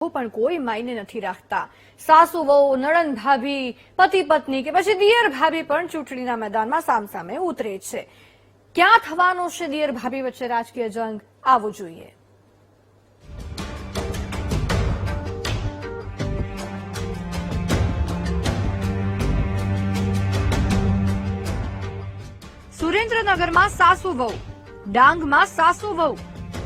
પણ કોઈ માયને નથી રાખતા। સાસુ વહુ, નણંદ ભાભી, પતિ પત્ની કે પછી દિયર ભાભી પણ ચૂંટણીના મેદાનમાં સામસામે ઉતરે છે। ક્યાં થવાનો છે દિયર ભાભી વચ્ચે રાજકીય જંગ? આવવું જોઈએ। સુરેન્દ્રનગરમાં સાસુ વહુ, ડાંગમાં સાસુ વહુ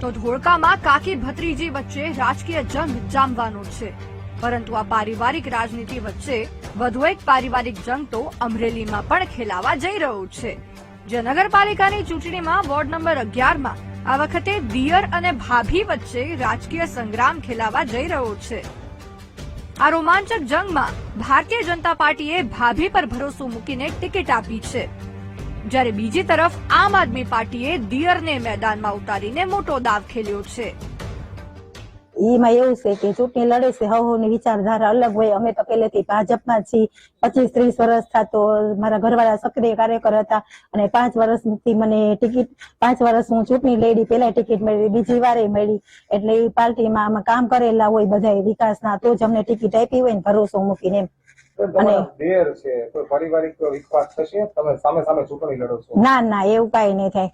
તો ધોળકામાં કાકી ભત્રીજી વચ્ચે રાજકીય જંગ જામવાનો છે। પરંતુ આ પારિવારિક રાજનીતિ વચ્ચે વધુ એક પારિવારિક જંગ તો અમરેલીમાં પણ ખેલાવા જઈ રહ્યો છે। જે નગરપાલિકાની ચૂંટણીમાં વોર્ડ નંબર 11માં આ વખતે દિયર અને ભાભી વચ્ચે રાજકીય સંગ્રામ ખેલાવા જઈ રહ્યો છે। આ રોમાંચક જંગમાં ભારતીય જનતા પાર્ટીએ ભાભી પર ભરોસો મૂકીને ટિકિટ આપી છે, જ્યારે બીજી તરફ આમ આદમી પાર્ટીએ દિયરને મેદાનમાં ઉતારીને મોટો દાવ ખેલ્યો છે। એમાં એવું છે કે ચૂંટણી લડે છે હવની વિચારધારા અલગ હોય। અમે તો પહેલેથી ભાજપમાં છીએ, 25-30 વર્ષ થતો મારા ઘરવાળા સક્રિય કાર્યકર હતા અને 5 વર્ષથી મને ટિકિટ 5 વર્ષ હું ચૂંટણી લડી, પેલા ટિકિટ મળી, બીજી વારે મળી, એટલે એ પાર્ટીમાં અમે કામ કરેલા હોય બધા વિકાસના, તો જ અમને ટિકિટ આપી હોય ને ભરોસો મૂકીને એમ। ના એવું કઈ નહીં થાય।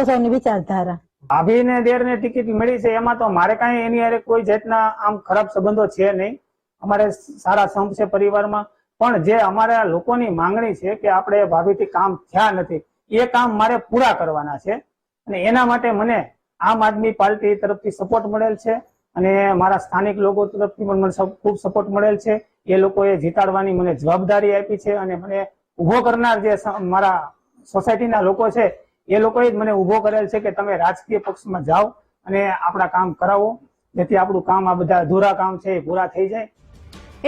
સૌની વિચારધારા। ભાભી ને દેર ને ટિકિટ મળી છે એમાં તો મારે કઈ એની હારે કોઈ જાતના આમ ખરાબ સંબંધો છે નહીં। અમારે સારા સંપ છે પરિવારમાં, પણ જે અમારા લોકોની માંગણી છે કે આપણે ભાભીથી કામ થયા નથી, એ કામ મારે પૂરા કરવાના છે અને એના માટે મને આમ આદમી પાર્ટી તરફથી સપોર્ટ મળેલ છે અને મારા સ્થાનિક લોકો તરફથી પણ મને ખૂબ સપોર્ટ મળેલ છે। એ લોકોએ જીતાડવાની મને જવાબદારી આપી છે અને મને ઉભો કરનાર જે મારા સોસાયટીના લોકો છે એ લોકોએ જ મને ઉભો કરેલ છે કે તમે રાજકીય પક્ષમાં જાઓ અને આપણા કામ કરાવો, જેથી આપણું કામ આ બધા અધૂરા કામ છે એ પૂરા થઈ જાય।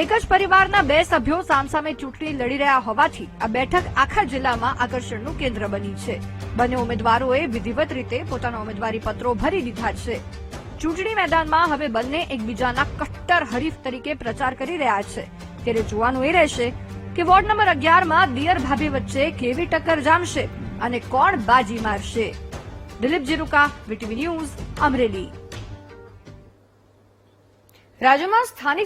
એક જ પરિવારના 2 સભ્યો સામસામે ચૂંટણી લડી રહ્યા હોવાથી આ બેઠક આખા જિલ્લામાં આકર્ષણનું કેન્દ્ર બની છે। બંને ઉમેદવારોએ વિધિવત રીતે પોતાના ઉમેદવારી પત્રો ભરી દીધા છે। ચૂંટણી મેદાનમાં હવે બંને એકબીજાના કટ્ટર હરીફ તરીકે પ્રચાર કરી રહ્યા છે, ત્યારે જોવાનું એ રહેશે કે વોર્ડ નંબર 11માં દિયર ભાભી વચ્ચે કેવી ટક્કર જામશે અને કોણ બાજી મારશે। Dilip Jiruka, VTV news, Amreli. રાજ્યમાં સ્થાનિક